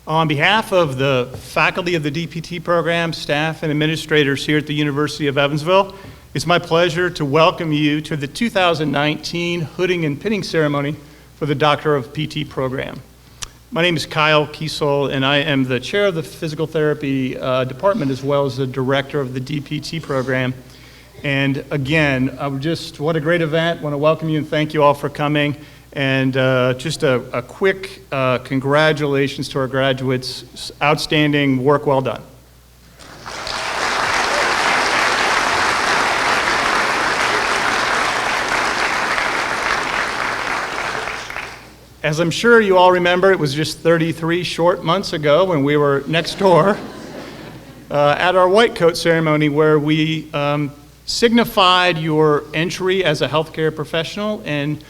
On behalf of the faculty of the DPT program, staff, and administrators here at the University of Evansville, it's my pleasure to welcome you to the 2019 hooding and pinning ceremony for the Doctor of PT program. My name is Kyle Kiesel, and I am the chair of the physical therapy department as well as the director of the DPT program. And again, what a great event. I want to welcome you and thank you all for coming. And just a quick congratulations to our graduates. Outstanding work, well done. As I'm sure you all remember, it was just 33 short months ago when we were next door at our white coat ceremony where we signified your entry as a healthcare professional and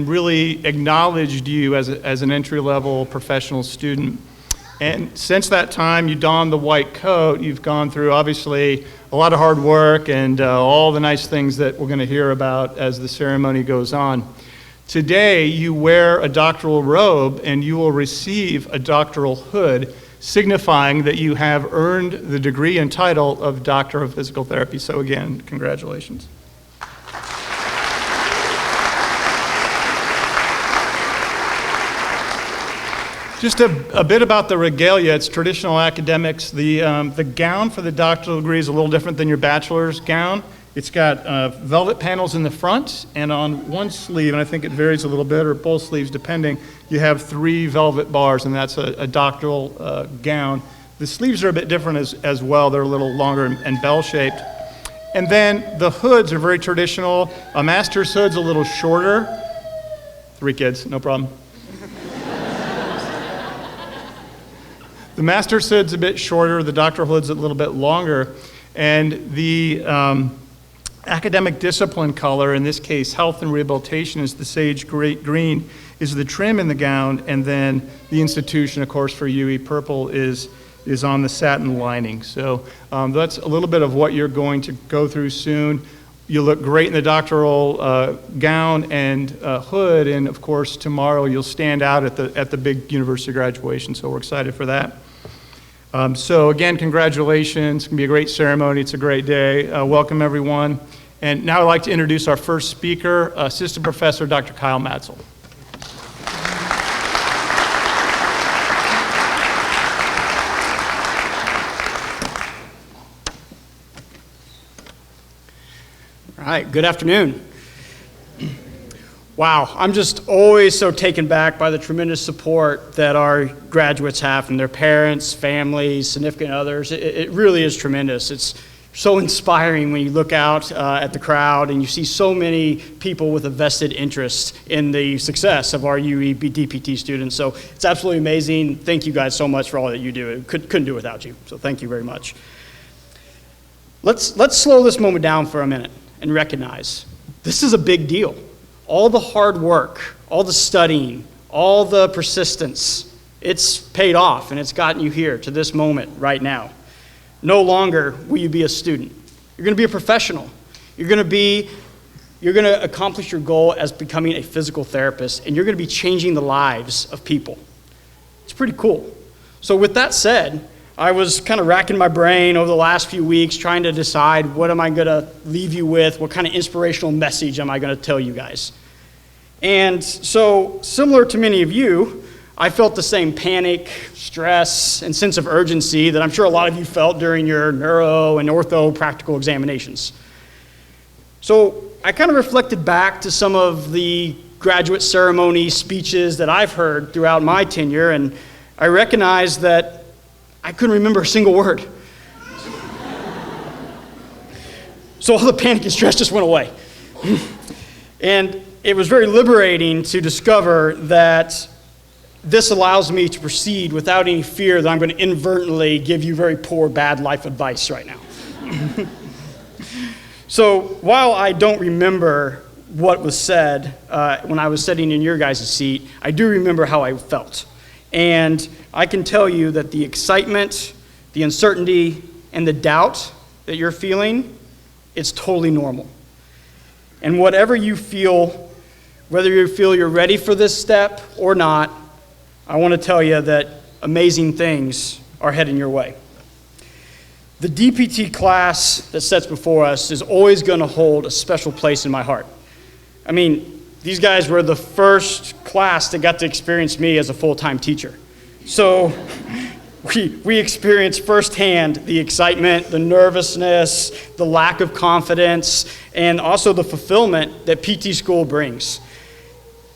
really acknowledged you as an entry-level professional student. And since that time, you donned the white coat. You've gone through, obviously, a lot of hard work and all the nice things that we're going to hear about as the ceremony goes on. Today, you wear a doctoral robe and you will receive a doctoral hood, signifying that you have earned the degree and title of Doctor of Physical Therapy. So again, congratulations. Just a bit about the regalia. It's traditional academics. The gown for the doctoral degree is a little different than your bachelor's gown. It's got velvet panels in the front, and on one sleeve, and I think it varies a little bit, or both sleeves depending, you have 3 velvet bars, and that's a doctoral gown. The sleeves are a bit different as well. They're a little longer and bell-shaped. And then the hoods are very traditional. A master's hood's a little shorter. 3 kids, no problem. The master's hood's a bit shorter, the doctoral hood's a little bit longer, and the academic discipline color, in this case health and rehabilitation, is the sage green, is the trim in the gown, and then the institution, of course, for UE, purple is on the satin lining. So that's a little bit of what you're going to go through soon. You look great in the doctoral gown and hood, and of course tomorrow you'll stand out at the big university graduation, so we're excited for that. So again, congratulations. It's going to be a great ceremony. It's a great day. Welcome, everyone. And now I'd like to introduce our first speaker, Assistant Professor Dr. Kyle Mansell. All right, good afternoon. Wow, I'm just always so taken back by the tremendous support that our graduates have from their parents, families, significant others. It really is tremendous. It's so inspiring when you look out at the crowd and you see so many people with a vested interest in the success of our UE DPT students. So it's absolutely amazing. Thank you guys so much for all that you do. Couldn't do it without you, so thank you very much. Let's slow this moment down for a minute and recognize this is a big deal. All the hard work, all the studying, all the persistence, it's paid off and it's gotten you here to this moment right now. No longer will you be a student. You're going to be a professional. You're going to accomplish your goal as becoming a physical therapist, and you're going to be changing the lives of people. It's pretty cool. So with that said, I was kind of racking my brain over the last few weeks trying to decide what am I going to leave you with, what kind of inspirational message am I going to tell you guys. And so, similar to many of you, I felt the same panic, stress, and sense of urgency that I'm sure a lot of you felt during your neuro and ortho practical examinations. So I kind of reflected back to some of the graduate ceremony speeches that I've heard throughout my tenure, and I recognized that I couldn't remember a single word. So all the panic and stress just went away. And it was very liberating to discover that this allows me to proceed without any fear that I'm going to inadvertently give you very poor, bad life advice right now. So while I don't remember what was said when I was sitting in your guys' seat, I do remember how I felt. And I can tell you that the excitement, the uncertainty, and the doubt that you're feeling, it's totally normal. And whatever you feel, whether you feel you're ready for this step or not, I want to tell you that amazing things are heading your way. The DPT class that sits before us is always going to hold a special place in my heart. I mean, these guys were the first class that got to experience me as a full-time teacher. So we experienced firsthand the excitement, the nervousness, the lack of confidence, and also the fulfillment that PT school brings.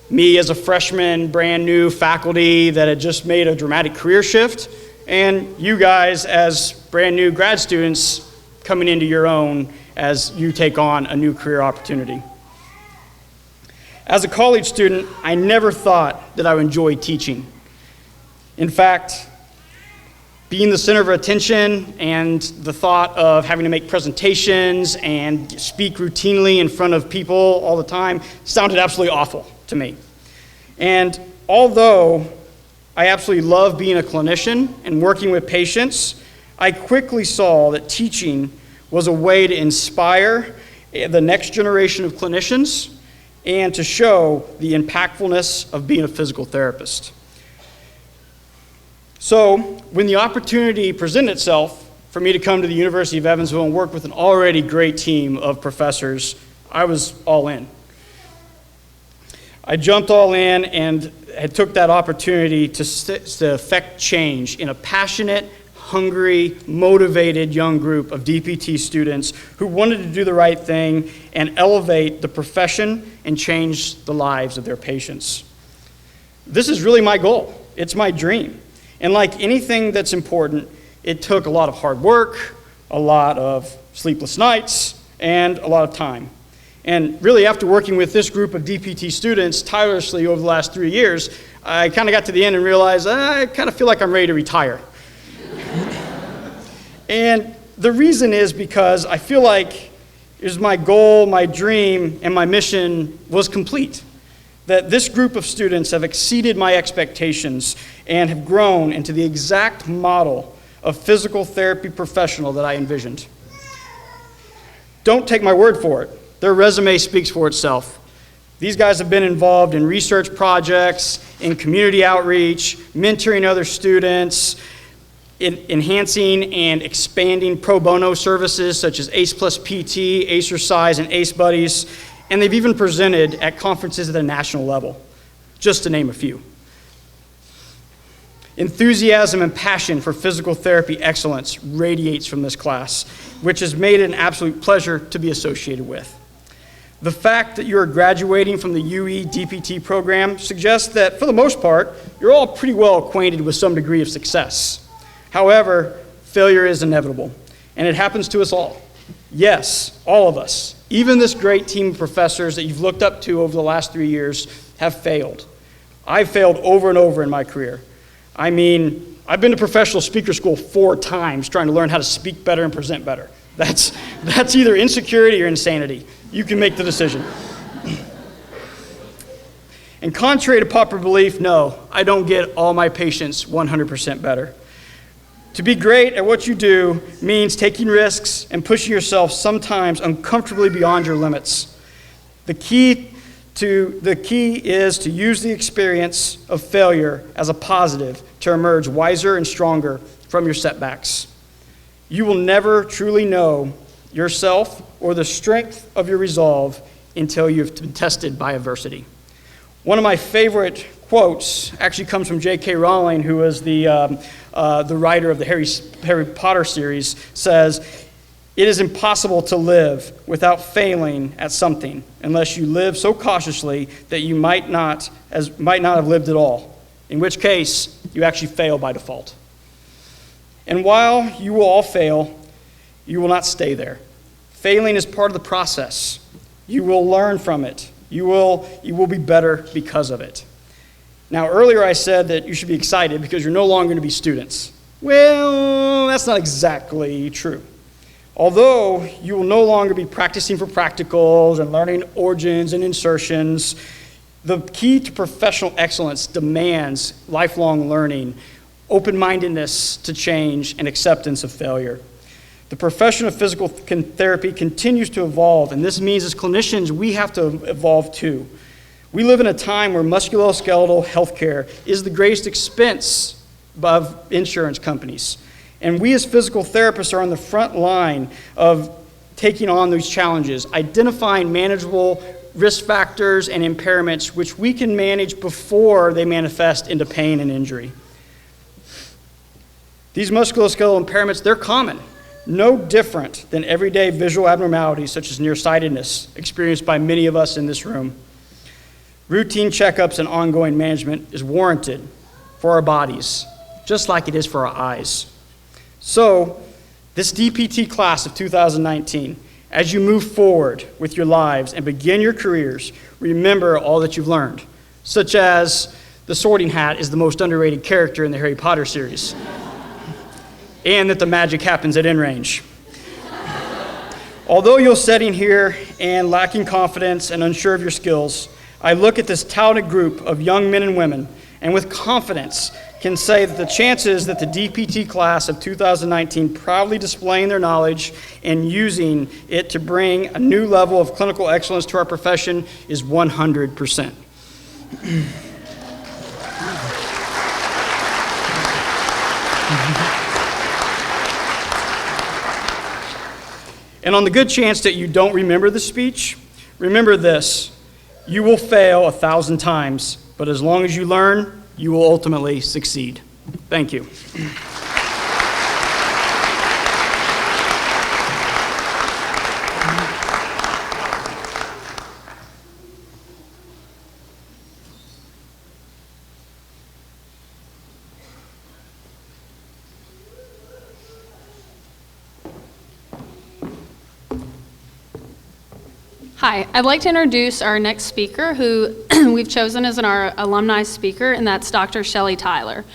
Me as a freshman, brand new faculty that had just made a dramatic career shift, and you guys as brand new grad students coming into your own as you take on a new career opportunity. As a college student, I never thought that I would enjoy teaching. In fact, being the center of attention and the thought of having to make presentations and speak routinely in front of people all the time sounded absolutely awful to me. And although I absolutely love being a clinician and working with patients, I quickly saw that teaching was a way to inspire the next generation of clinicians and to show the impactfulness of being a physical therapist. So when the opportunity presented itself for me to come to the University of Evansville and work with an already great team of professors, I was all in. I jumped all in and took that opportunity to affect change in a passionate, hungry, motivated young group of DPT students who wanted to do the right thing and elevate the profession and change the lives of their patients. This is really my goal. It's my dream. And like anything that's important, it took a lot of hard work, a lot of sleepless nights, and a lot of time. And really, after working with this group of DPT students tirelessly over the last 3 years, I kind of got to the end and realized I kind of feel like I'm ready to retire. And the reason is because I feel like my goal, my dream, and my mission was complete. That this group of students have exceeded my expectations and have grown into the exact model of physical therapy professional that I envisioned. Don't take my word for it. Their resume speaks for itself. These guys have been involved in research projects, in community outreach, mentoring other students, in enhancing and expanding pro bono services such as ACE plus PT, Acercise, and ACE Buddies, and they've even presented at conferences at the national level, just to name a few. Enthusiasm and passion for physical therapy excellence radiates from this class, which has made it an absolute pleasure to be associated with. The fact that you're graduating from the UE DPT program suggests that, for the most part, you're all pretty well acquainted with some degree of success. However, failure is inevitable, and it happens to us all. Yes, all of us, even this great team of professors that you've looked up to over the last 3 years, have failed. I've failed over and over in my career. I mean, I've been to professional speaker school 4 times trying to learn how to speak better and present better. That's either insecurity or insanity. You can make the decision. And contrary to popular belief, no, I don't get all my patients 100% better. To be great at what you do means taking risks and pushing yourself sometimes uncomfortably beyond your limits. The key is to use the experience of failure as a positive to emerge wiser and stronger from your setbacks. You will never truly know yourself or the strength of your resolve until you've been tested by adversity. One of my favorite quotes actually comes from J.K. Rowling, who was the writer of the Harry Potter series, says, "It is impossible to live without failing at something unless you live so cautiously that you might not have lived at all, in which case you actually fail by default." And while you will all fail, you will not stay there. Failing is part of the process. You will learn from it. You will be better because of it. Now, earlier I said that you should be excited because you're no longer going to be students. Well, that's not exactly true. Although you will no longer be practicing for practicals and learning origins and insertions, the key to professional excellence demands lifelong learning, open-mindedness to change, and acceptance of failure. The profession of physical therapy continues to evolve, and this means as clinicians, we have to evolve too. We live in a time where musculoskeletal healthcare is the greatest expense of insurance companies. And we as physical therapists are on the front line of taking on these challenges, identifying manageable risk factors and impairments which we can manage before they manifest into pain and injury. These musculoskeletal impairments, they're common. No different than everyday visual abnormalities such as nearsightedness experienced by many of us in this room. Routine checkups and ongoing management is warranted for our bodies, just like it is for our eyes. So, this DPT class of 2019, as you move forward with your lives and begin your careers, remember all that you've learned, such as the Sorting Hat is the most underrated character in the Harry Potter series, and that the magic happens at in-range. Although you're sitting here and lacking confidence and unsure of your skills, I look at this talented group of young men and women and with confidence can say that the chances that the DPT class of 2019 proudly displaying their knowledge and using it to bring a new level of clinical excellence to our profession is 100%. And on the good chance that you don't remember the speech, remember this: you will fail 1,000 times, but as long as you learn, you will ultimately succeed. Thank you. Hi, I'd like to introduce our next speaker who we've chosen as our alumni speaker, and that's Dr. Shelly Tyler.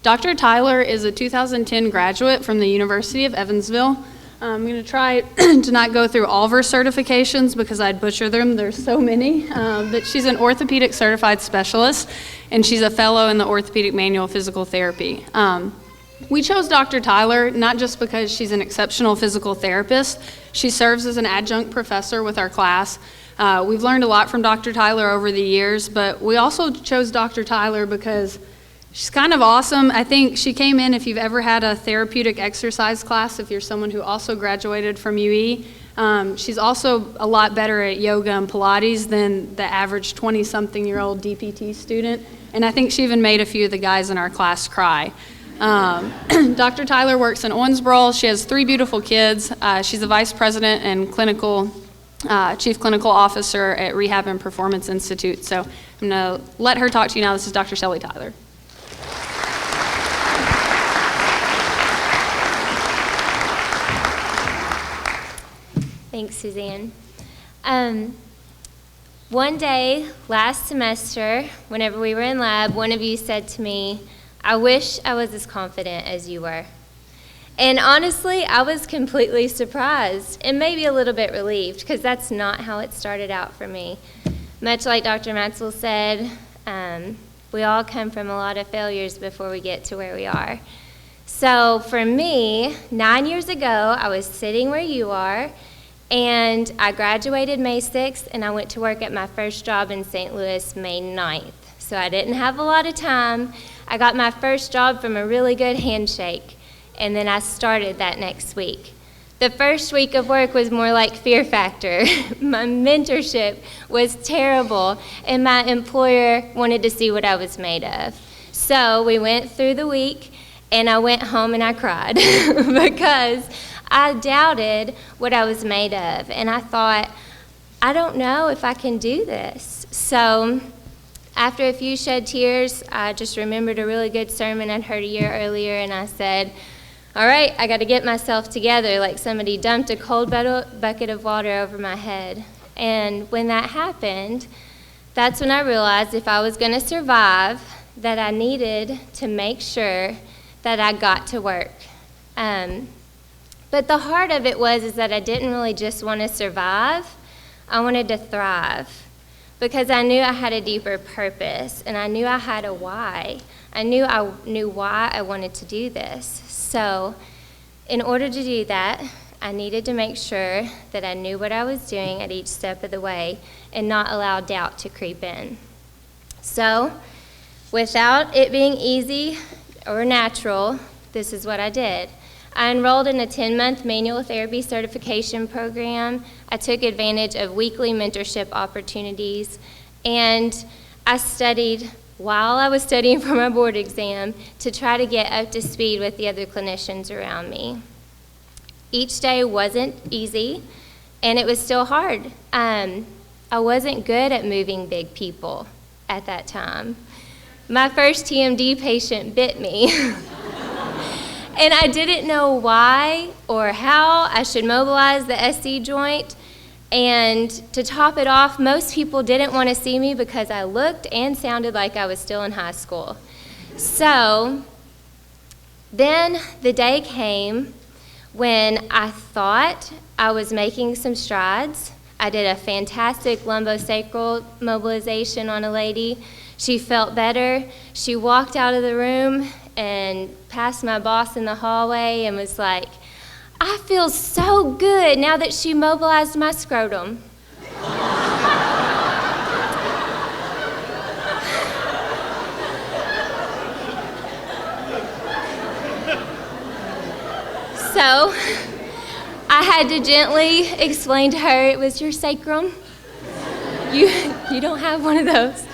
Dr. Tyler is a 2010 graduate from the University of Evansville. I'm going to try to not go through all of her certifications because I'd butcher them. There's so many. But she's an orthopedic certified specialist, and she's a fellow in the Orthopedic Manual of Physical Therapy. We chose Dr. Tyler not just because she's an exceptional physical therapist. She serves as an adjunct professor with our class. We've learned a lot from Dr. Tyler over the years, but we also chose Dr. Tyler because she's kind of awesome. I think she came in, if you've ever had a therapeutic exercise class, if you're someone who also graduated from UE, she's also a lot better at yoga and Pilates than the average 20-something-year-old DPT student. And I think she even made a few of the guys in our class cry. Dr. Tyler works in Owensboro. She has 3 beautiful kids. She's a vice president and chief clinical officer at Rehab and Performance Institute. So I'm going to let her talk to you now. This is Dr. Shelly Tyler. Thanks, Suzanne. One day last semester, whenever we were in lab, one of you said to me, "I wish I was as confident as you were." And honestly, I was completely surprised and maybe a little bit relieved because that's not how it started out for me. Much like Dr. Mansell said, we all come from a lot of failures before we get to where we are. So for me, 9 years ago, I was sitting where you are, and I graduated May 6th, and I went to work at my first job in St. Louis May 9th. So I didn't have a lot of time. I got my first job from a really good handshake, and then I started that next week. The first week of work was more like Fear Factor. My mentorship was terrible, and my employer wanted to see what I was made of. So we went through the week, and I went home and I cried because I doubted what I was made of, and I thought, I don't know if I can do this. So after a few shed tears, I just remembered a really good sermon I'd heard a year earlier, and I said, all right, I got to get myself together, like somebody dumped a cold bucket of water over my head. And when that happened, that's when I realized if I was going to survive, that I needed to make sure that I got to work. But the heart of it is that I didn't really just want to survive. I wanted to thrive because I knew I had a deeper purpose, and I knew I had a why. I knew why I wanted to do this. So in order to do that, I needed to make sure that I knew what I was doing at each step of the way and not allow doubt to creep in. So without it being easy or natural, this is what I did. I enrolled in a 10-month manual therapy certification program. I took advantage of weekly mentorship opportunities, and I studied while I was studying for my board exam to try to get up to speed with the other clinicians around me. Each day wasn't easy, and it was still hard. I wasn't good at moving big people at that time. My first TMD patient bit me, and I didn't know why or how I should mobilize the SC joint. And to top it off, most people didn't want to see me because I looked and sounded like I was still in high school. So then the day came when I thought I was making some strides. I did a fantastic lumbosacral mobilization on a lady. She felt better. She walked out of the room and passed my boss in the hallway and was like, I feel so good now that she mobilized my scrotum. So I had to gently explain to her it was your sacrum. You don't have one of those.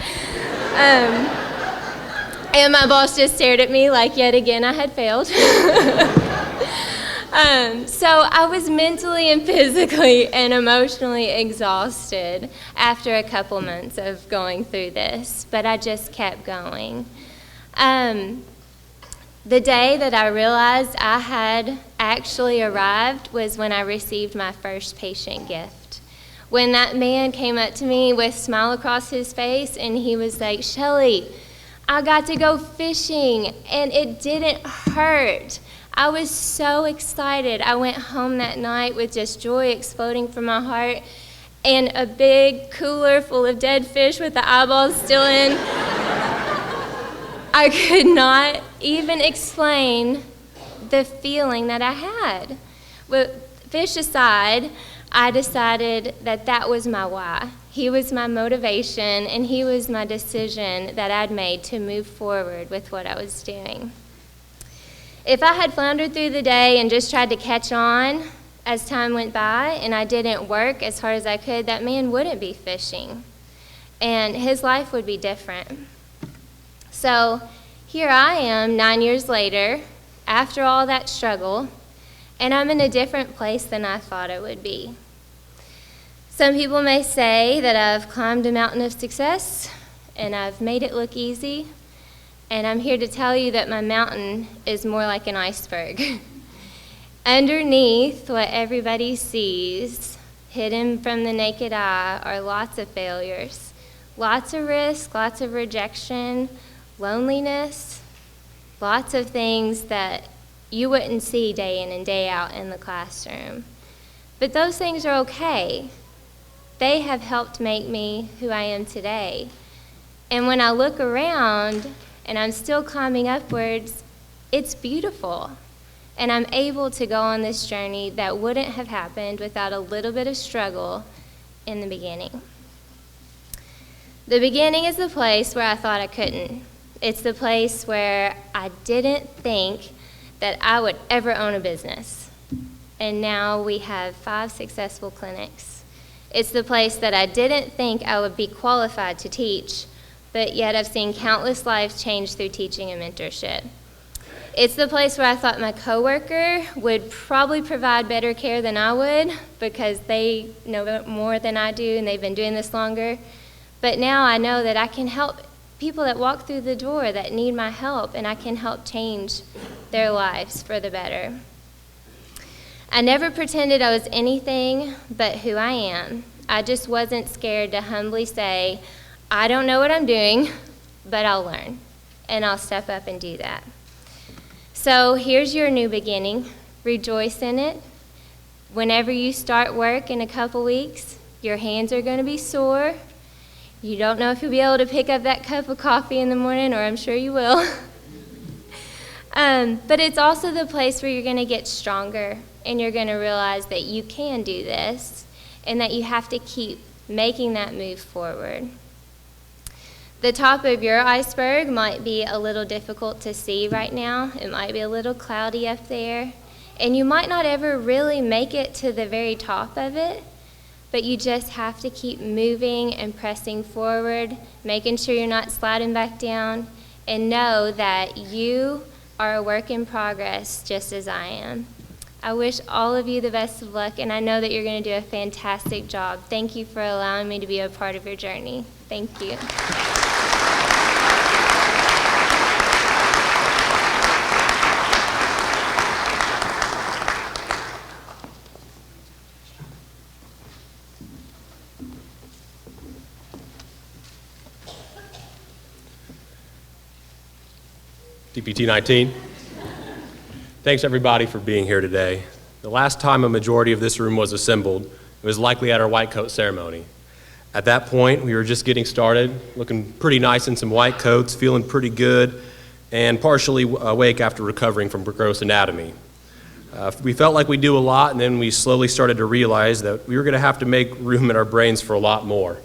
And my boss just stared at me like yet again I had failed. So I was mentally and physically and emotionally exhausted after a couple months of going through this, but I just kept going. The day that I realized I had actually arrived was when I received my first patient gift. When that man came up to me with a smile across his face and he was like, Shelly, I got to go fishing and it didn't hurt. I was so excited. I went home that night with just joy exploding from my heart and a big cooler full of dead fish with the eyeballs still in. I could not even explain the feeling that I had. But fish aside, I decided that that was my why. He was my motivation, and he was my decision that I'd made to move forward with what I was doing. If I had floundered through the day and just tried to catch on as time went by and I didn't work as hard as I could, that man wouldn't be fishing, and his life would be different. So here I am 9 years later, after all that struggle, and I'm in a different place than I thought I would be. Some people may say that I've climbed a mountain of success and I've made it look easy, and I'm here to tell you that my mountain is more like an iceberg. Underneath what everybody sees, hidden from the naked eye, are lots of failures, lots of risk, lots of rejection, loneliness, lots of things that you wouldn't see day in and day out in the classroom. But those things are okay. They have helped make me who I am today. And when I look around and I'm still climbing upwards, It's beautiful. And I'm able to go on this journey that wouldn't have happened without a little bit of struggle in the beginning. The beginning is the place where I thought I couldn't. It's the place where I didn't think that I would ever own a business. And now we have 5 successful clinics. It's the place that I didn't think I would be qualified to teach, but yet I've seen countless lives change through teaching and mentorship. It's the place where I thought my coworker would probably provide better care than I would because they know more than I do and they've been doing this longer. But now I know that I can help people that walk through the door that need my help, and I can help change their lives for the better. I never pretended I was anything but who I am. I just wasn't scared to humbly say, I don't know what I'm doing, but I'll learn, and I'll step up and do that. So here's your new beginning. Rejoice in it. Whenever you start work in a couple weeks, your hands are going to be sore. You don't know if you'll be able to pick up that cup of coffee in the morning, or I'm sure you will. But it's also the place where you're going to get stronger, and you're going to realize that you can do this, and that you have to keep making that move forward. The top of your iceberg might be a little difficult to see right now. It might be a little cloudy up there, and you might not ever really make it to the very top of it, but you just have to keep moving and pressing forward, making sure you're not sliding back down, and know that you are a work in progress just as I am. I wish all of you the best of luck, and I know that you're going to do a fantastic job. Thank you for allowing me to be a part of your journey. Thank you. DPT 19. Thanks everybody for being here today. The last time a majority of this room was assembled, it was likely at our white coat ceremony. At that point, we were just getting started, looking pretty nice in some white coats, feeling pretty good, and partially awake after recovering from gross anatomy. We felt like we do a lot, and then we slowly started to realize that we were going to have to make room in our brains for a lot more.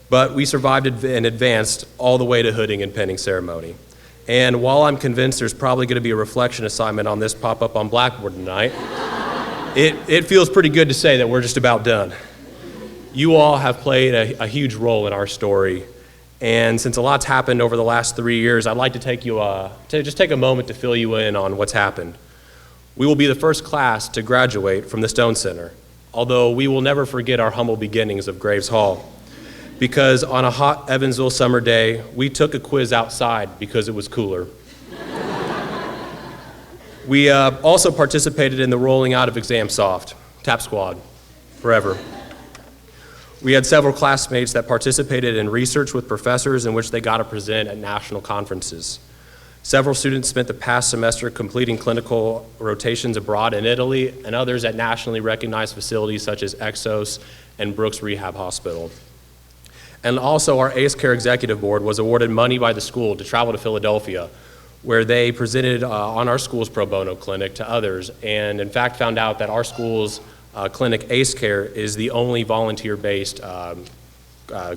But we survived and advanced all the way to hooding and penning ceremony. And while I'm convinced there's probably going to be a reflection assignment on this pop up on Blackboard tonight, it feels pretty good to say that we're just about done. You all have played a huge role in our story, and since a lot's happened over the last 3 years, I'd like to take a moment to fill you in on what's happened. We will be the first class to graduate from the Stone Center, although we will never forget our humble beginnings of Graves Hall. Because on a hot Evansville summer day, we took a quiz outside because it was cooler. We also participated in the rolling out of ExamSoft, Tap Squad, forever. We had several classmates that participated in research with professors in which they got to present at national conferences. Several students spent the past semester completing clinical rotations abroad in Italy, and others at nationally recognized facilities such as Exos and Brooks Rehab Hospital. And also our ACE Care Executive Board was awarded money by the school to travel to Philadelphia, where they presented on our school's pro bono clinic to others, and in fact found out that our school's clinic, ACE Care, is the only volunteer-based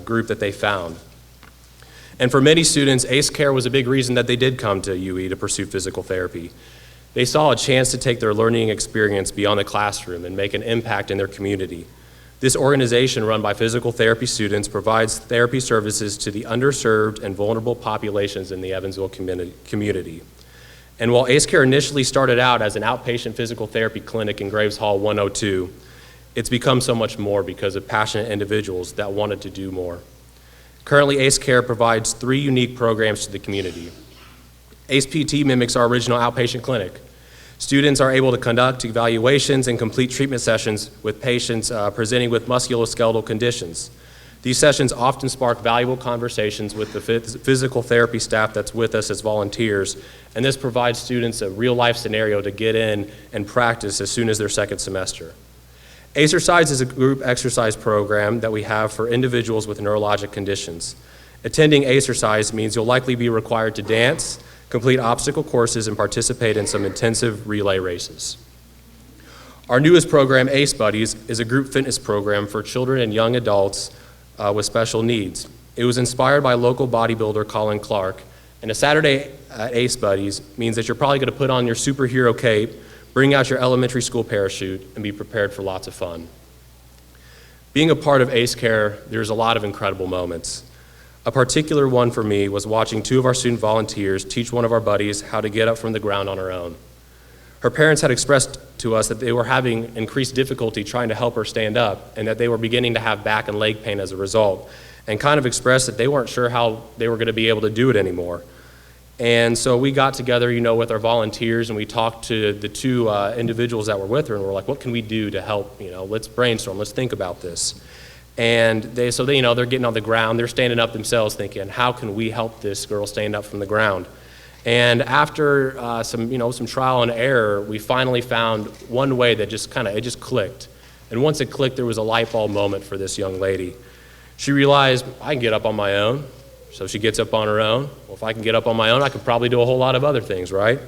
group that they found. And for many students, ACE Care was a big reason that they did come to UE to pursue physical therapy. They saw a chance to take their learning experience beyond the classroom and make an impact in their community. This organization, run by physical therapy students, provides therapy services to the underserved and vulnerable populations in the Evansville community. And while ACE Care initially started out as an outpatient physical therapy clinic in Graves Hall 102, it's become so much more because of passionate individuals that wanted to do more. Currently, ACE Care provides 3 unique programs to the community. ACE PT mimics our original outpatient clinic. Students are able to conduct evaluations and complete treatment sessions with patients presenting with musculoskeletal conditions. These sessions often spark valuable conversations with the physical therapy staff that's with us as volunteers, and this provides students a real-life scenario to get in and practice as soon as their second semester. Acercise is a group exercise program that we have for individuals with neurologic conditions. Attending Acercise means you'll likely be required to dance, complete obstacle courses, and participate in some intensive relay races. Our newest program, Ace Buddies, is a group fitness program for children and young adults with special needs. It was inspired by local bodybuilder Colin Clark, and a Saturday at Ace Buddies means that you're probably going to put on your superhero cape, bring out your elementary school parachute, and be prepared for lots of fun. Being a part of Ace Care, there's a lot of incredible moments. A particular one for me was watching two of our student volunteers teach one of our buddies how to get up from the ground on her own. Her parents had expressed to us that they were having increased difficulty trying to help her stand up and that they were beginning to have back and leg pain as a result, and kind of expressed that they weren't sure how they were going to be able to do it anymore. And so we got together, with our volunteers, and we talked to the two individuals that were with her, and we're like, what can we do to help? Let's brainstorm, let's think about this. And they're getting on the ground, they're standing up themselves thinking, how can we help this girl stand up from the ground? And after some trial and error, we finally found one way that it just clicked. And once it clicked, there was a light bulb moment for this young lady. She realized, I can get up on my own. So she gets up on her own. Well, if I can get up on my own, I could probably do a whole lot of other things, right?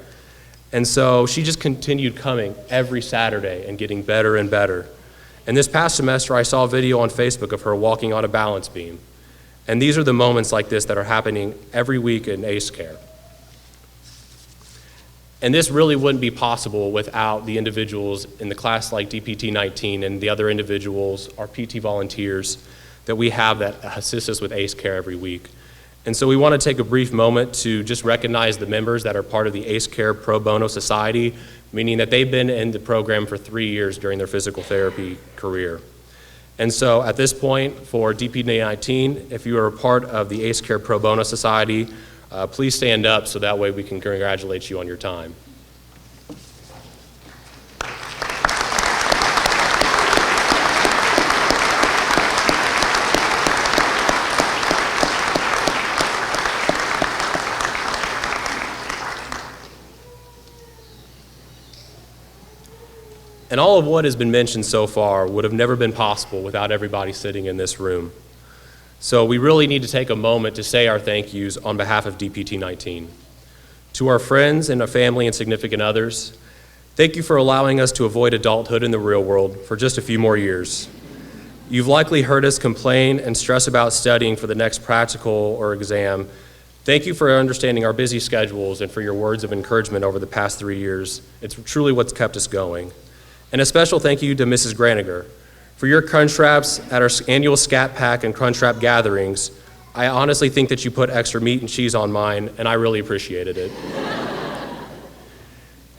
And so she just continued coming every Saturday and getting better and better. And this past semester, I saw a video on Facebook of her walking on a balance beam. And these are the moments like this that are happening every week in ACE Care. And this really wouldn't be possible without the individuals in the class like DPT 19 and the other individuals, our PT volunteers, that we have that assist us with ACE Care every week. And so we want to take a brief moment to just recognize the members that are part of the ACE Care Pro Bono Society, meaning that they've been in the program for 3 years during their physical therapy career. And so at this point, for DPT 19, if you are a part of the ACE Care Pro Bono Society, please stand up so that way we can congratulate you on your time. And all of what has been mentioned so far would have never been possible without everybody sitting in this room. So we really need to take a moment to say our thank yous on behalf of DPT 19. To our friends and our family and significant others, thank you for allowing us to avoid adulthood in the real world for just a few more years. You've likely heard us complain and stress about studying for the next practical or exam. Thank you for understanding our busy schedules and for your words of encouragement over the past 3 years. It's truly what's kept us going. And a special thank you to Mrs. Graniger. For your crunchwraps at our annual Scat Pack and Crunchwrap gatherings, I honestly think that you put extra meat and cheese on mine, and I really appreciated it.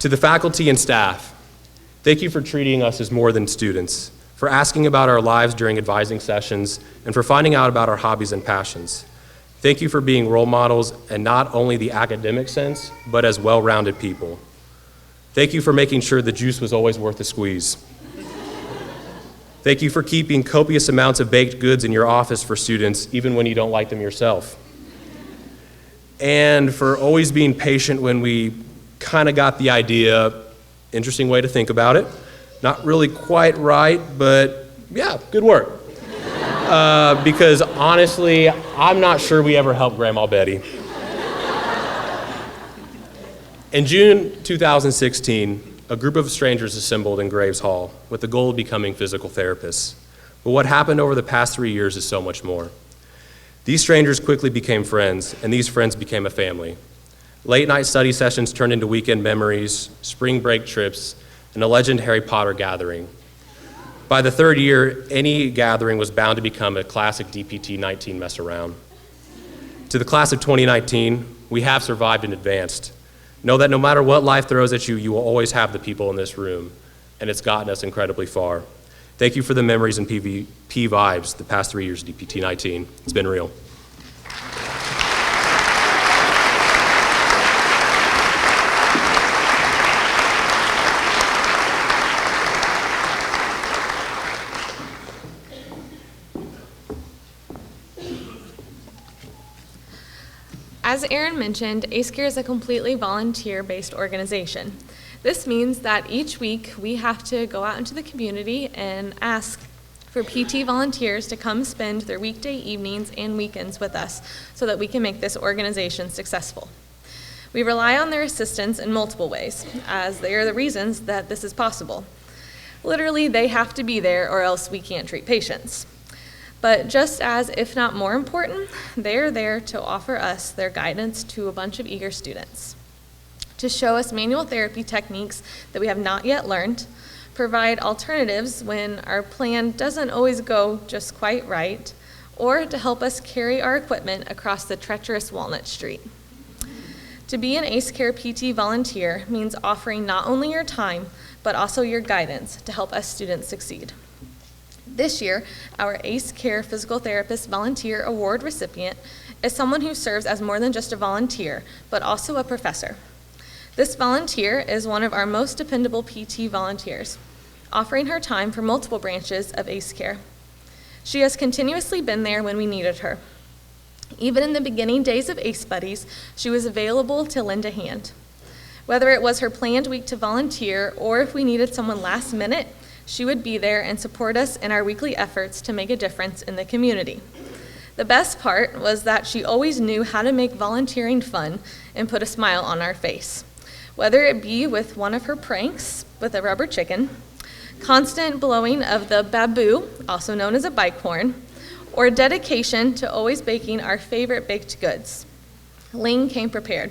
To the faculty and staff, thank you for treating us as more than students, for asking about our lives during advising sessions, and for finding out about our hobbies and passions. Thank you for being role models in not only the academic sense, but as well-rounded people. Thank you for making sure the juice was always worth the squeeze. Thank you for keeping copious amounts of baked goods in your office for students, even when you don't like them yourself. And for always being patient when we kind of got the idea, interesting way to think about it. Not really quite right, but yeah, good work. Because honestly, I'm not sure we ever helped Grandma Betty. In June 2016, a group of strangers assembled in Graves Hall with the goal of becoming physical therapists. But what happened over the past 3 years is so much more. These strangers quickly became friends, and these friends became a family. Late night study sessions turned into weekend memories, spring break trips, and a legend Harry Potter gathering. By the third year, any gathering was bound to become a classic DPT 19 mess around. To the class of 2019, we have survived and advanced. Know that no matter what life throws at you, you will always have the people in this room, and it's gotten us incredibly far. Thank you for the memories and P vibes the past 3 years of DPT 19. It's been real. As Aaron mentioned, ACE Care is a completely volunteer-based organization. This means that each week we have to go out into the community and ask for PT volunteers to come spend their weekday evenings and weekends with us so that we can make this organization successful. We rely on their assistance in multiple ways, as they are the reasons that this is possible. Literally, they have to be there or else we can't treat patients. But just as, if not more important, they are there to offer us their guidance to a bunch of eager students, to show us manual therapy techniques that we have not yet learned, provide alternatives when our plan doesn't always go just quite right, or to help us carry our equipment across the treacherous Walnut Street. To be an ACE Care PT volunteer means offering not only your time, but also your guidance to help us students succeed. This year, our ACE Care Physical Therapist Volunteer Award recipient is someone who serves as more than just a volunteer, but also a professor. This volunteer is one of our most dependable PT volunteers, offering her time for multiple branches of ACE Care. She has continuously been there when we needed her. Even in the beginning days of ACE Buddies, she was available to lend a hand. Whether it was her planned week to volunteer or if we needed someone last minute, she would be there and support us in our weekly efforts to make a difference in the community. The best part was that she always knew how to make volunteering fun and put a smile on our face. Whether it be with one of her pranks with a rubber chicken, constant blowing of the baboo, also known as a bike horn, or dedication to always baking our favorite baked goods. Ling came prepared.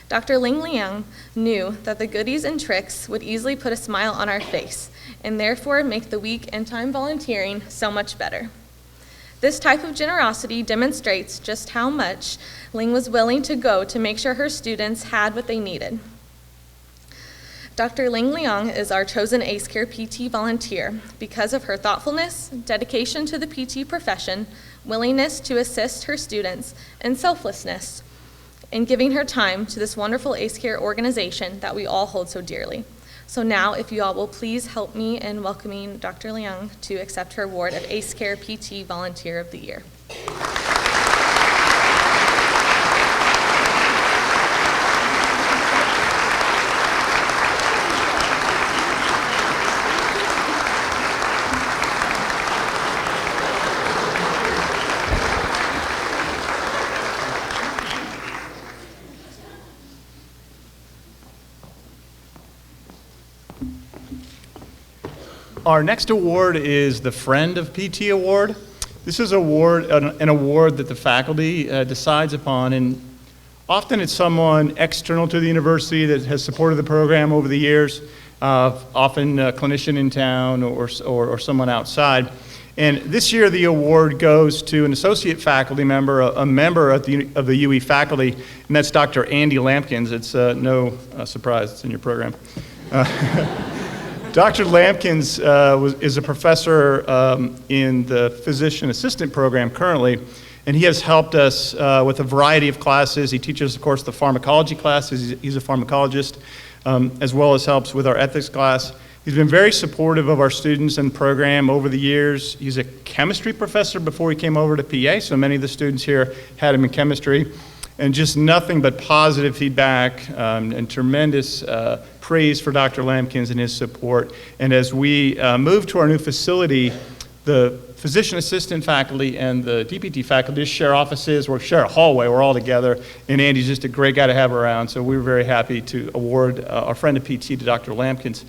Dr. Ling Liang knew that the goodies and tricks would easily put a smile on our face and therefore make the week and time volunteering so much better. This type of generosity demonstrates just how much Ling was willing to go to make sure her students had what they needed. Dr. Ling Liang is our chosen ACE Care PT volunteer because of her thoughtfulness, dedication to the PT profession, willingness to assist her students, and selflessness in giving her time to this wonderful ACE Care organization that we all hold so dearly. So now, if you all will please help me in welcoming Dr. Liang to accept her award of ACE Care PT Volunteer of the Year. Our next award is the Friend of PT Award. This is an award that the faculty decides upon, and often it's someone external to the university that has supported the program over the years, often a clinician in town or someone outside. And this year the award goes to an associate faculty member, a member of the UE faculty, and that's Dr. Andy Lampkins. It's no surprise, it's in your program. Dr. Lampkins is a professor in the physician assistant program currently, and he has helped us with a variety of classes. He teaches, of course, the pharmacology classes. He's a pharmacologist, as well as helps with our ethics class. He's been very supportive of our students and program over the years. He's a chemistry professor before he came over to PA, so many of the students here had him in chemistry. And just nothing but positive feedback and tremendous praise for Dr. Lampkins and his support. And as we move to our new facility, the physician assistant faculty and the DPT faculty just share offices, we share a hallway, we're all together, and Andy's just a great guy to have around, so we were very happy to award our Friend of PT to Dr. Lampkins.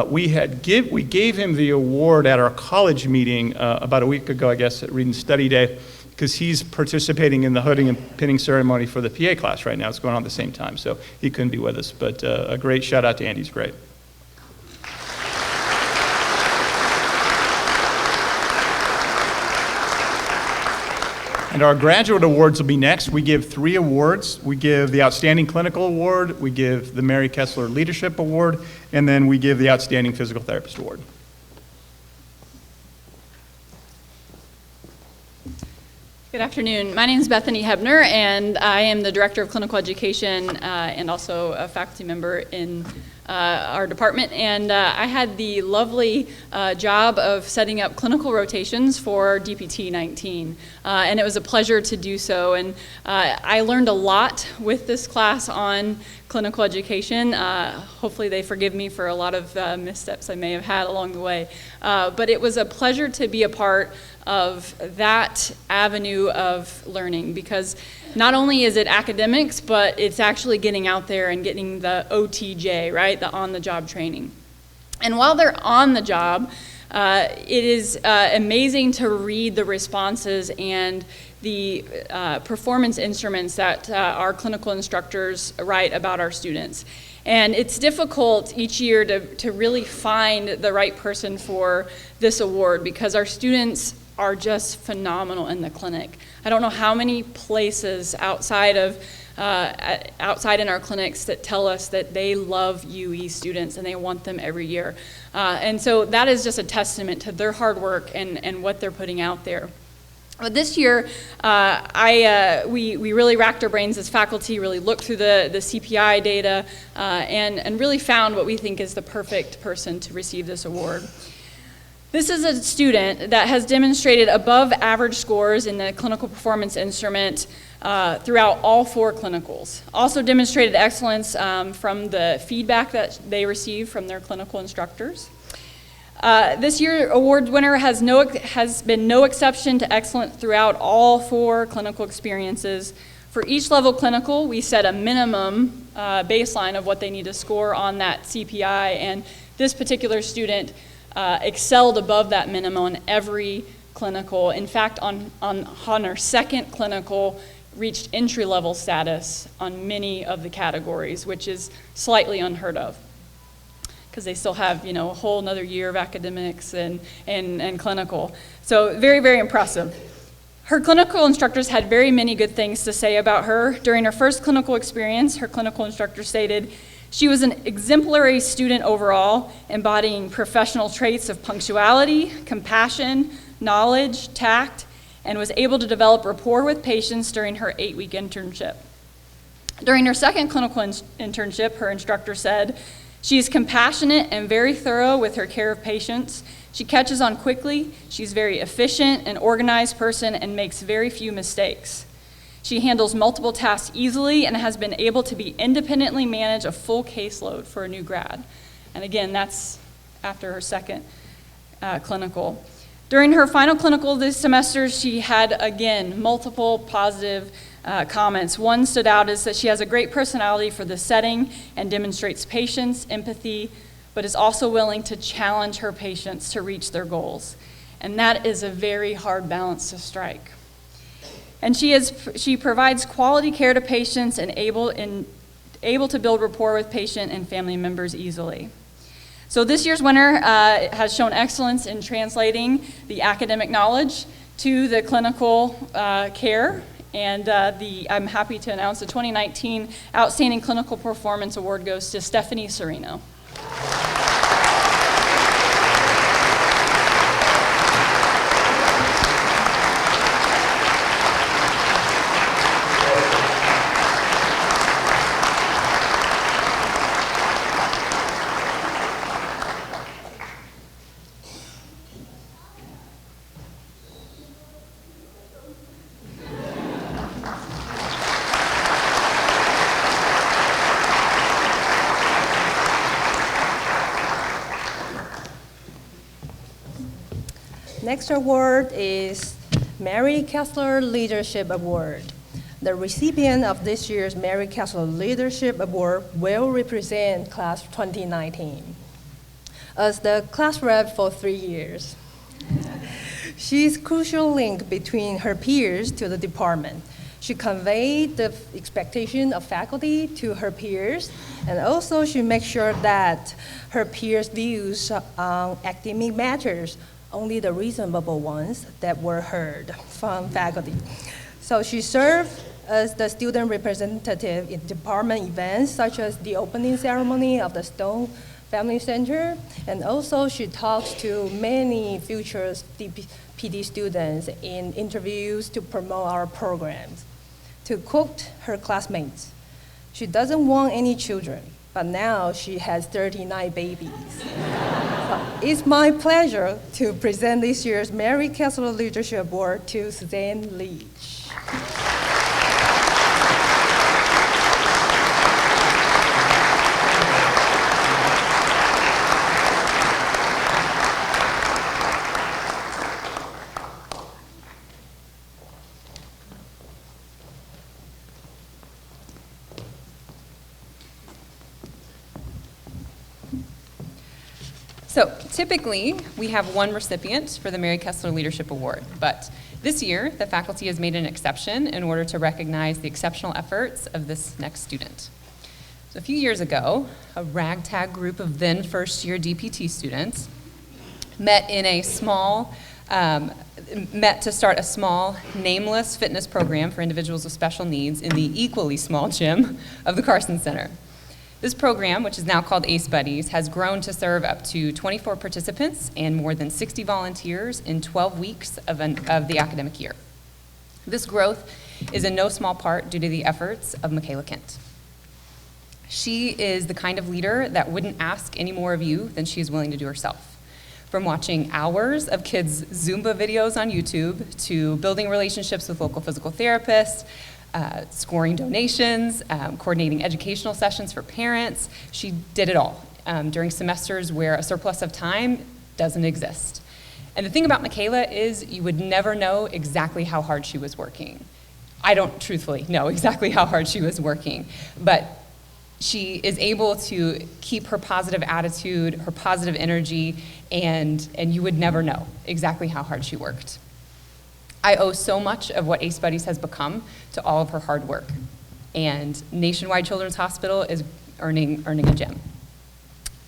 We gave him the award at our college meeting about a week ago, I guess, at Read and Study Day, because he's participating in the hooding and pinning ceremony for the PA class right now. It's going on at the same time, so he couldn't be with us. But a great shout out to Andy. He's great. And our graduate awards will be next. We give 3 awards. We give the Outstanding Clinical Award, we give the Mary Kessler Leadership Award, and then we give the Outstanding Physical Therapist Award. Good afternoon. My name is Bethany Hebner, and I am the Director of Clinical Education and also a faculty member in our department. And I had the lovely job of setting up clinical rotations for DPT 19. And it was a pleasure to do so. And I learned a lot with this class on clinical education. Hopefully they forgive me for a lot of missteps I may have had along the way. But it was a pleasure to be a part of that avenue of learning, because not only is it academics, but it's actually getting out there and getting the OTJ, right, the on-the-job training. And while they're on the job, it is amazing to read the responses and the performance instruments that our clinical instructors write about our students. And it's difficult each year to really find the right person for this award, because our students are just phenomenal in the clinic. I don't know how many places outside in our clinics that tell us that they love UE students and they want them every year. And so that is just a testament to their hard work and what they're putting out there. But this year, we really racked our brains as faculty, really looked through the CPI data, and really found what we think is the perfect person to receive this award. This is a student that has demonstrated above average scores in the clinical performance instrument throughout all 4 clinicals. Also demonstrated excellence from the feedback that they received from their clinical instructors. This year, award winner has been no exception to excellence throughout all 4 clinical experiences. For each level clinical, we set a minimum baseline of what they need to score on that CPI, and this particular student excelled above that minimum on every clinical. In fact, on her second clinical, reached entry-level status on many of the categories, which is slightly unheard of, because they still have, a whole another year of academics and clinical. So very, very impressive. Her clinical instructors had very many good things to say about her. During her first clinical experience, her clinical instructor stated, "She was an exemplary student overall, embodying professional traits of punctuality, compassion, knowledge, tact, and was able to develop rapport with patients during her 8-week internship." During her second clinical internship, her instructor said, "She is compassionate and very thorough with her care of patients. She catches on quickly. She's very efficient and organized person and makes very few mistakes. She handles multiple tasks easily and has been able to be independently manage a full caseload for a new grad." And again, that's after her second clinical. During her final clinical this semester, she had, again, multiple positive comments. One stood out is that she has a great personality for the setting and demonstrates patience, empathy, but is also willing to challenge her patients to reach their goals. And that is a very hard balance to strike. And she provides quality care to patients and able to build rapport with patient and family members easily. So this year's winner has shown excellence in translating the academic knowledge to the clinical care. And I'm happy to announce the 2019 Outstanding Clinical Performance Award goes to Stephanie Serino. Next award is Mary Kessler Leadership Award. The recipient of this year's Mary Kessler Leadership Award will represent Class 2019 as the class rep for 3 years. She's a crucial link between her peers to the department. She conveyed the expectation of faculty to her peers, and also she makes sure that her peers' views on academic matters, only the reasonable ones, that were heard from faculty. So she served as the student representative in department events such as the opening ceremony of the Stone Family Center, and also she talks to many future DPT students in interviews to promote our programs. To quote her classmates, "She doesn't want any children, but now she has 39 babies." So it's my pleasure to present this year's Mary Kessler Leadership Award to Suzanne Leach. So typically, we have one recipient for the Mary Kessler Leadership Award, but this year, the faculty has made an exception in order to recognize the exceptional efforts of this next student. So a few years ago, a ragtag group of then first-year DPT students met to start a small, nameless fitness program for individuals with special needs in the equally small gym of the Carson Center. This program, which is now called ACE Buddies, has grown to serve up to 24 participants and more than 60 volunteers in 12 weeks of the academic year. This growth is in no small part due to the efforts of Michaela Kent. She is the kind of leader that wouldn't ask any more of you than she is willing to do herself. From watching hours of kids' Zumba videos on YouTube to building relationships with local physical therapists, scoring donations, coordinating educational sessions for parents. She did it all during semesters where a surplus of time doesn't exist. And the thing about Michaela is you would never know exactly how hard she was working. I don't truthfully know exactly how hard she was working, but she is able to keep her positive attitude, her positive energy, and you would never know exactly how hard she worked. I owe so much of what ACE Buddies has become to all of her hard work, and Nationwide Children's Hospital is earning a gem.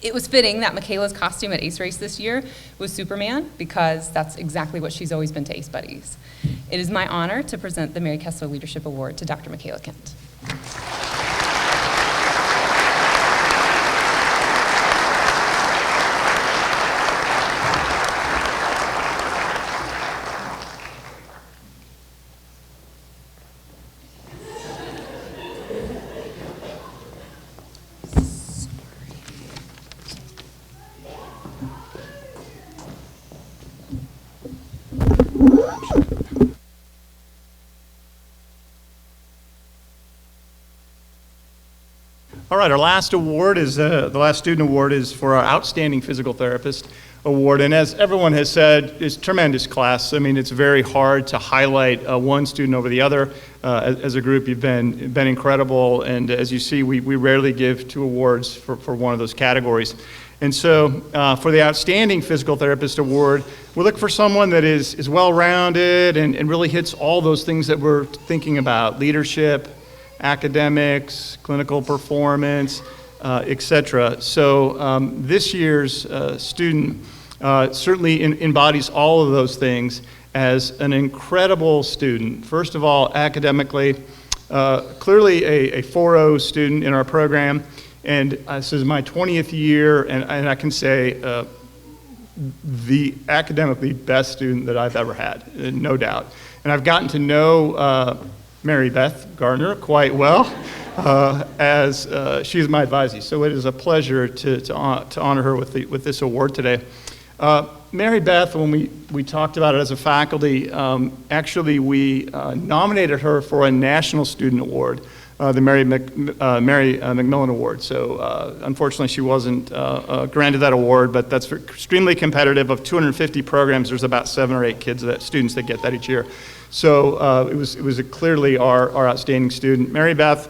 It was fitting that Michaela's costume at ACE Race this year was Superman, because that's exactly what she's always been to ACE Buddies. It is my honor to present the Mary Kessler Leadership Award to Dr. Michaela Kent. All right, our last award is, the last student award is for our Outstanding Physical Therapist Award. And as everyone has said, it's a tremendous class. I mean, it's very hard to highlight one student over the other. As a group, you've been incredible. And as you see, we rarely give two awards for one of those categories. And so for the Outstanding Physical Therapist Award, we look for someone that is well-rounded and really hits all those things that we're thinking about: leadership, academics, clinical performance, etc. So this year's student certainly embodies all of those things as an incredible student. First of all, academically, clearly a 4.0 student in our program, and this is my 20th year, and I can say the academically best student that I've ever had, no doubt. And I've gotten to know Marybeth Gardner quite well, as she's my advisee. So it is a pleasure to honor her with this award today. Marybeth, when we talked about it as a faculty, actually we nominated her for a National Student Award, the Mary McMillan Award. So unfortunately she wasn't granted that award, but that's extremely competitive. Of 250 programs, there's about 7 or 8 students that get that each year. So it was clearly our outstanding student. Marybeth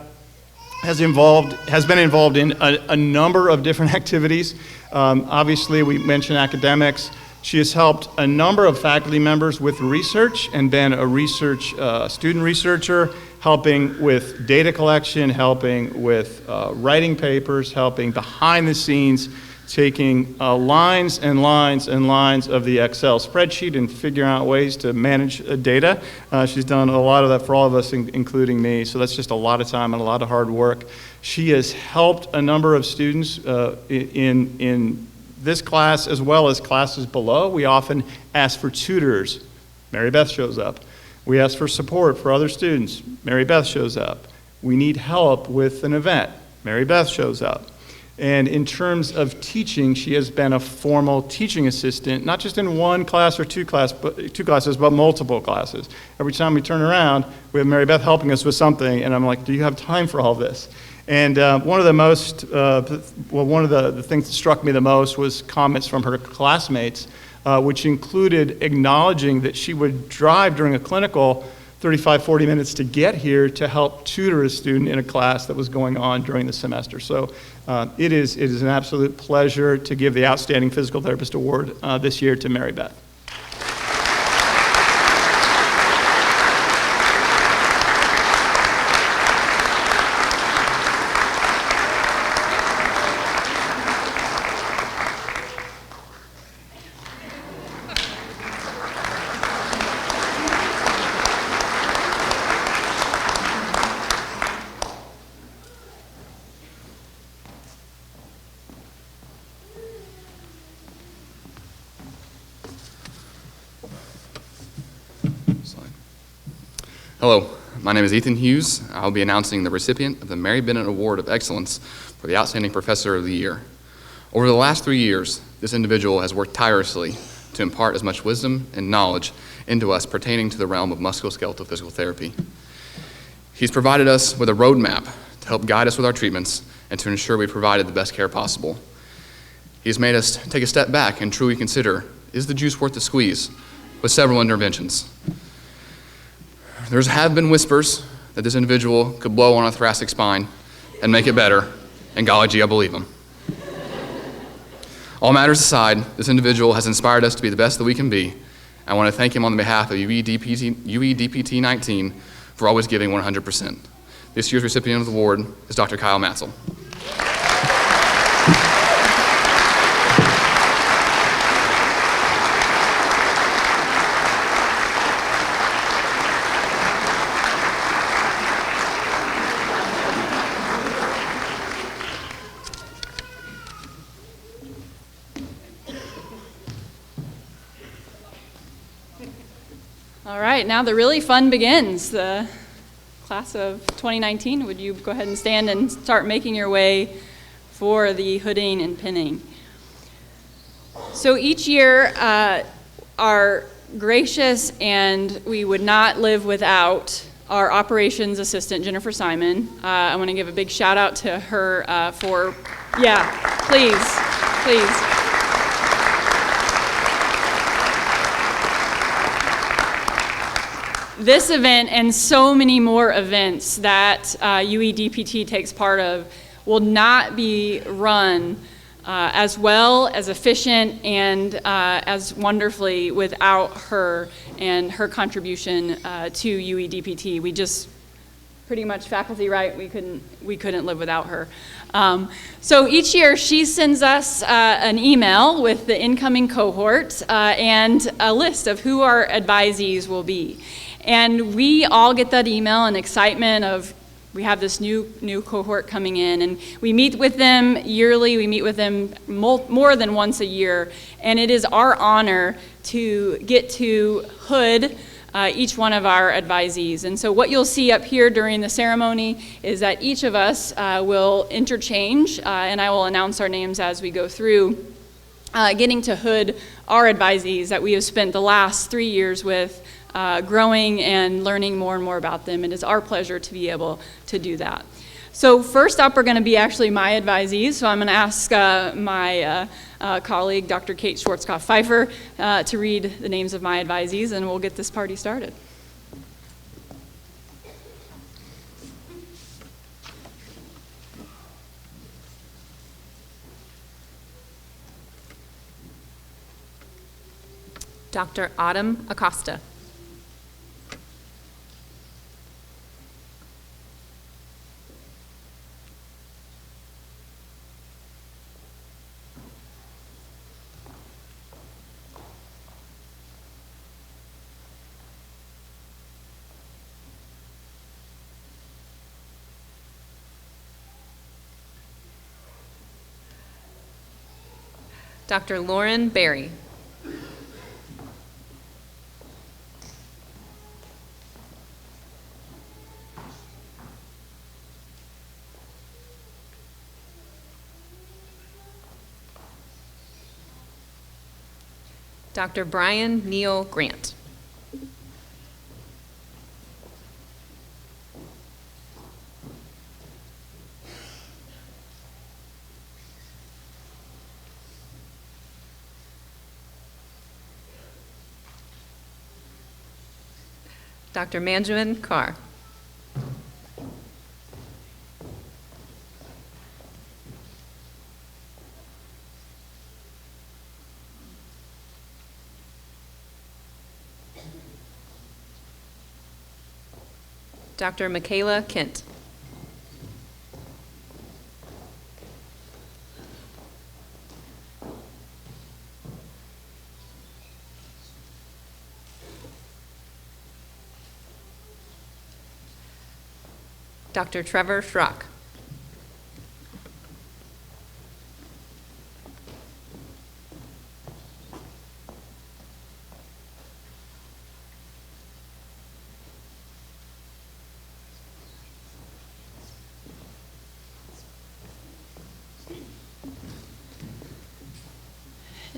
has been involved in a number of different activities. Obviously, we mentioned academics. She has helped a number of faculty members with research and been a student researcher, helping with data collection, helping with writing papers, helping behind the scenes, taking lines and lines and lines of the Excel spreadsheet and figuring out ways to manage data. She's done a lot of that for all of us, including me, so that's just a lot of time and a lot of hard work. She has helped a number of students in this class as well as classes below. We often ask for tutors. Marybeth shows up. We ask for support for other students. Marybeth shows up. We need help with an event. Marybeth shows up. And in terms of teaching, she has been a formal teaching assistant, not just in one class or two classes, but multiple classes. Every time we turn around, we have Marybeth helping us with something, and I'm like, do you have time for all this? And one of the things that struck me the most was comments from her classmates, which included acknowledging that she would drive during a clinical 35, 40 minutes to get here to help tutor a student in a class that was going on during the semester. So it is an absolute pleasure to give the Outstanding Physical Therapist Award this year to Marybeth. Hello, my name is Ethan Hughes. I'll be announcing the recipient of the Mary Bennett Award of Excellence for the Outstanding Professor of the Year. Over the last 3 years, this individual has worked tirelessly to impart as much wisdom and knowledge into us pertaining to the realm of musculoskeletal physical therapy. He's provided us with a roadmap to help guide us with our treatments and to ensure we provided the best care possible. He's made us take a step back and truly consider, is the juice worth the squeeze, with several interventions. There have been whispers that this individual could blow on a thoracic spine and make it better, and golly gee, I believe him. All matters aside, this individual has inspired us to be the best that we can be. I want to thank him on behalf of UE-DPT 19 for always giving 100%. This year's recipient of the award is Dr. Kyle Mansell. All right, now the really fun begins. The class of 2019, would you go ahead and stand and start making your way for the hooding and pinning? So each year, our gracious and we would not live without our operations assistant, Jennifer Simon. I want to give a big shout out to her for, yeah, please. This event and so many more events that UE-DPT takes part of will not be run as well, as efficient, and as wonderfully without her and her contribution to UE-DPT. We just pretty much faculty right. We couldn't live without her. So each year she sends us an email with the incoming cohort and a list of who our advisees will be. And we all get that email and excitement of we have this new cohort coming in, and we meet with them yearly. We meet with them more than once a year, and it is our honor to get to hood each one of our advisees. And so what you'll see up here during the ceremony is that each of us will interchange, and I will announce our names as we go through, getting to hood our advisees that we have spent the last 3 years with, growing and learning more and more about them. It is our pleasure to be able to do that. So first up are going to be actually my advisees. So I'm going to ask my colleague, Dr. Kate Schwarzkopf-Pfeiffer, to read the names of my advisees, and we'll get this party started. Dr. Autumn Acosta. Dr. Lauren Berry. Dr. Brian Neal Grant. Dr. Manjamin Carr. Dr. Michaela Kent. Dr. Trevor Schrock.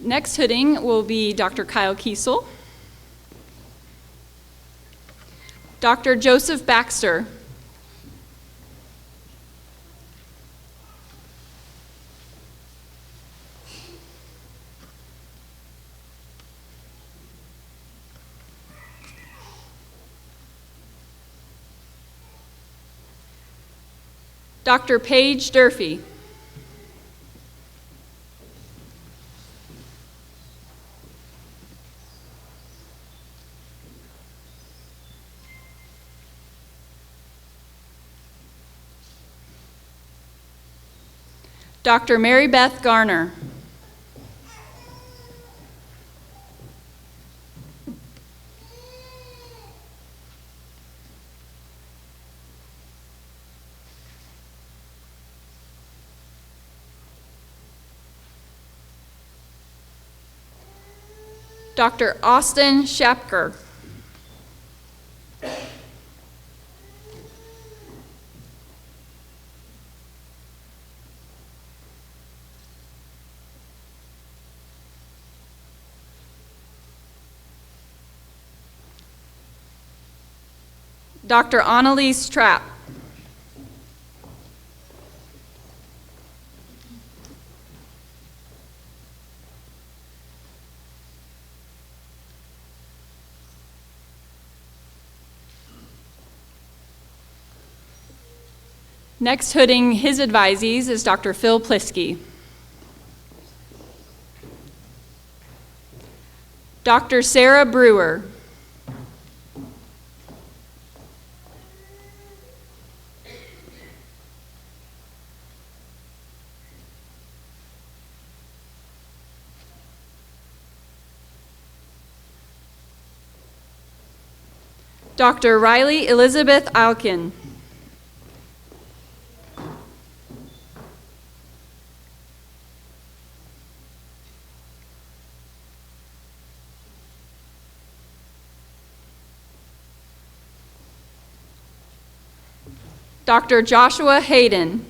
Next hooding will be Dr. Kyle Kiesel, Dr. Joseph Baxter, Dr. Paige Durfee, Dr. Marybeth Gardner, Dr. Austin Shapker, Dr. Annalise Trapp, Next hooding his advisees is Dr. Phil Plisky, Dr. Sarah Brewer, Dr. Riley Elizabeth Alkin, Dr. Joshua Hayden,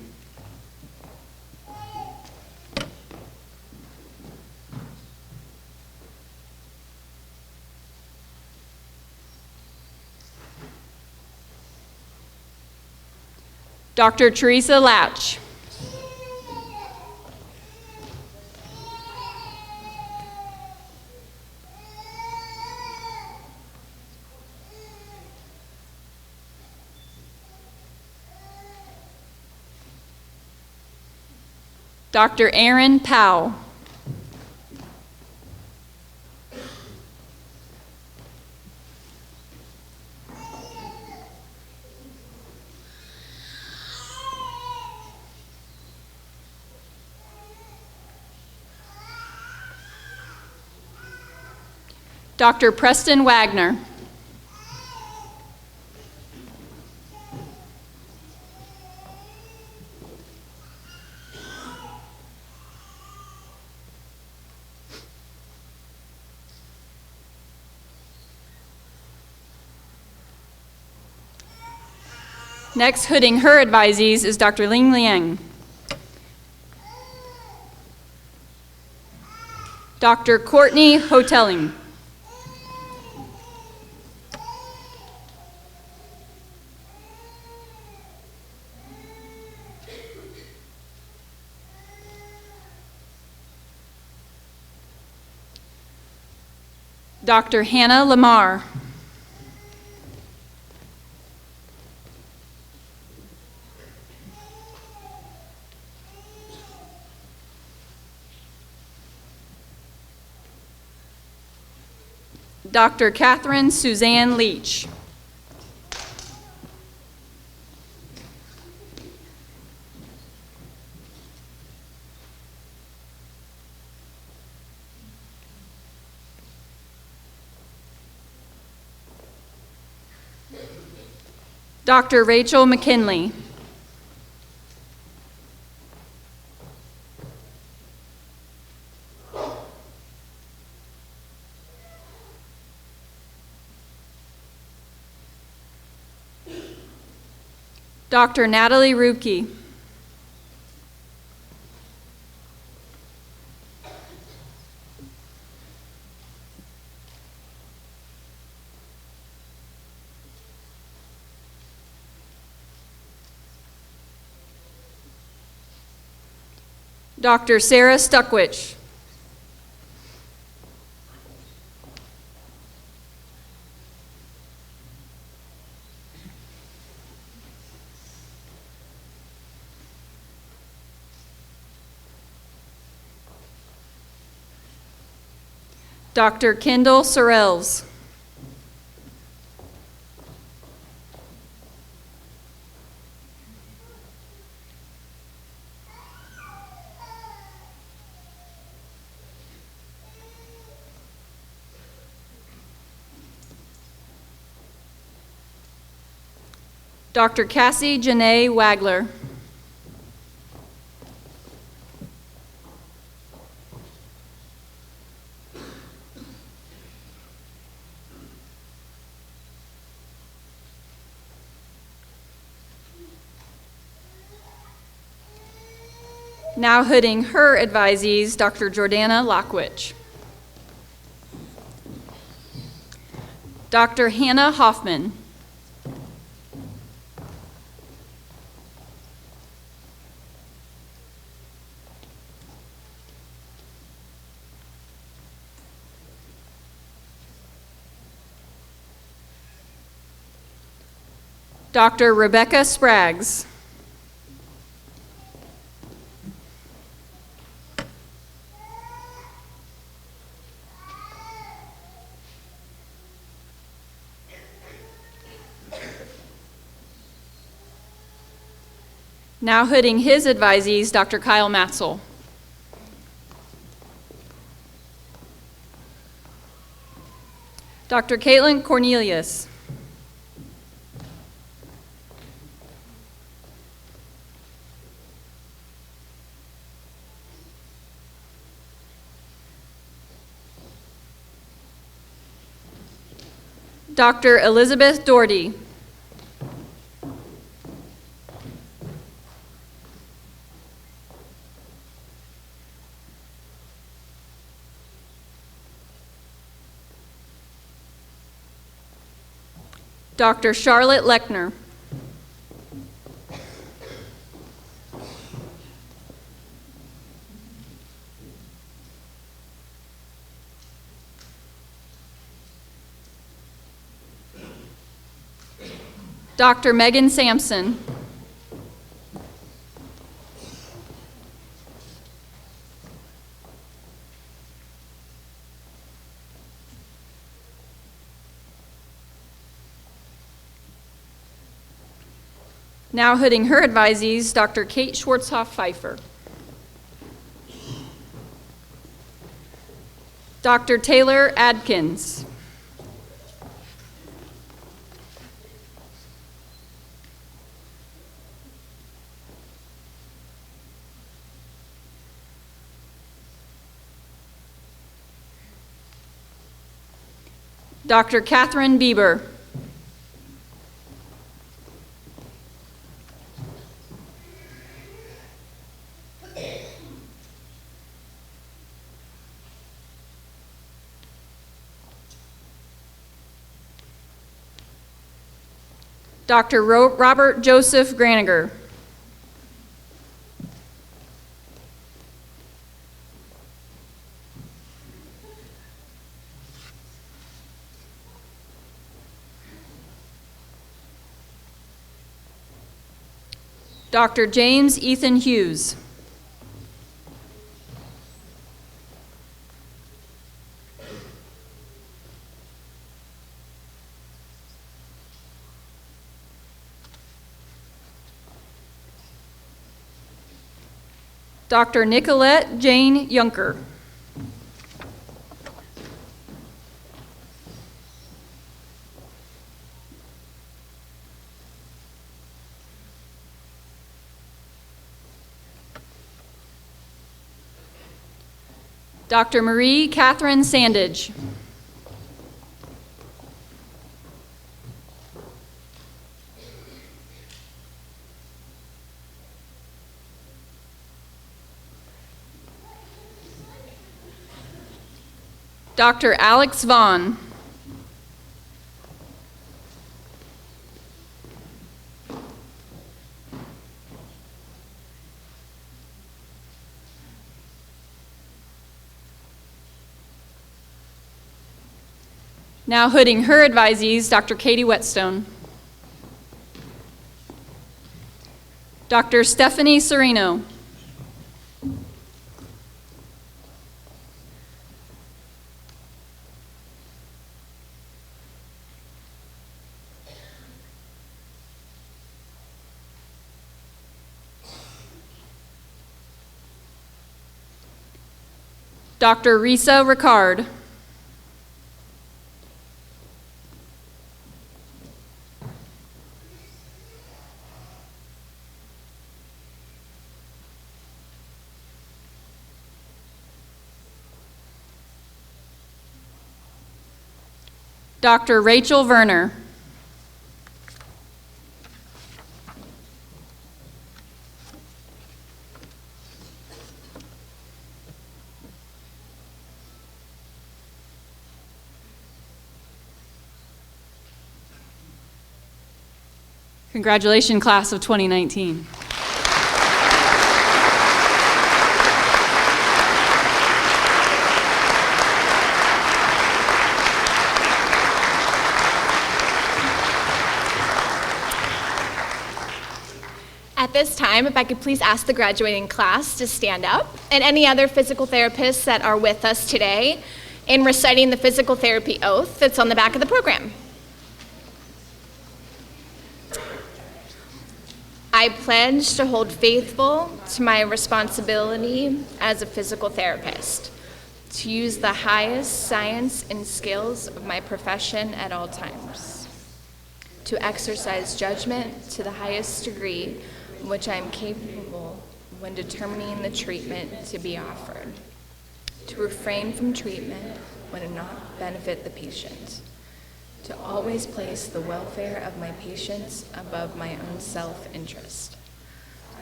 Dr. Teresa Latch, Dr. Aaron Powell, Dr. Preston Wagner, Next hooding her advisees is Dr. Ling Liang, Dr. Courtney Hotelling, Dr. Hannah Lamar, Dr. Catherine Suzanne Leach. Dr. Rachel McKinley. Dr. Natalie Rupke. Dr. Sarah Stuckwich. Dr. Kendall Sorrells. Dr. Cassie Janae Wagler. Now hooding her advisees, Dr. Jordana Lockwich. Dr. Hannah Hoffman. Dr. Rebecca Spraggs. Now hooding his advisees, Dr. Kyle Mansell. Dr. Caitlin Cornelius. Dr. Elizabeth Doherty. Dr. Charlotte Lechner. Dr. Megan Sampson. Now hooding her advisees, Dr. Kate Schwartzhoff Pfeiffer. Dr. Taylor Adkins. Dr. Catherine Bieber. Dr. Robert Joseph Graniger. Dr. James Ethan Hughes. Dr. Nicolette Jane Yunker. Dr. Marie Catherine Sandage. Dr. Alex Vaughn. Now hooding her advisees, Dr. Katie Whetstone. Dr. Stephanie Sereno. Dr. Risa Ricard. Dr. Rachel Werner. Congratulations, class of 2019. At this time, if I could please ask the graduating class to stand up, and any other physical therapists that are with us today in reciting the physical therapy oath that's on the back of the program. I pledge to hold faithful to my responsibility as a physical therapist, to use the highest science and skills of my profession at all times, to exercise judgment to the highest degree in which I am capable when determining the treatment to be offered, to refrain from treatment when it not benefit the patient, to always place the welfare of my patients above my own self-interest.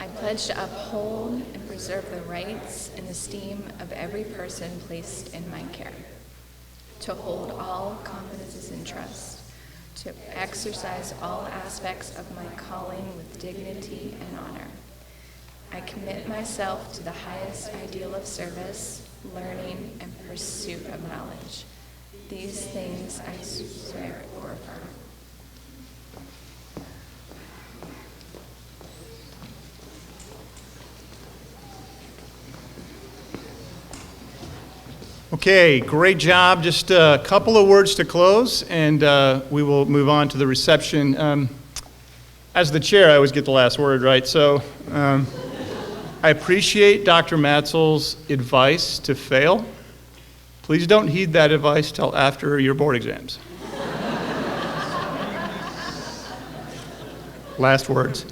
I pledge to uphold and preserve the rights and esteem of every person placed in my care, to hold all confidences and trust, to exercise all aspects of my calling with dignity and honor. I commit myself to the highest ideal of service, learning, and pursuit of knowledge. These things I swear or affirm. Okay, great job. Just a couple of words to close, and we will move on to the reception. As the chair, I always get the last word, right? So I appreciate Dr. Mansell's advice to fail. Please don't heed that advice till after your board exams. Last words.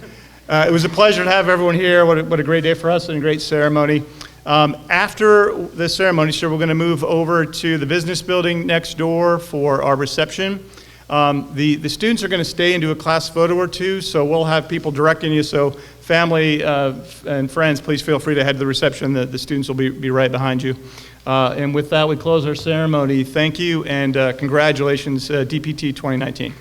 It was a pleasure to have everyone here. What a great day for us and a great ceremony. After the ceremony, we're going to move over to the business building next door for our reception. The students are going to stay and do a class photo or two, so we'll have people directing you. So family and friends, please feel free to head to the reception. The students will be right behind you. And with that, we close our ceremony. Thank you, and congratulations, DPT 2019.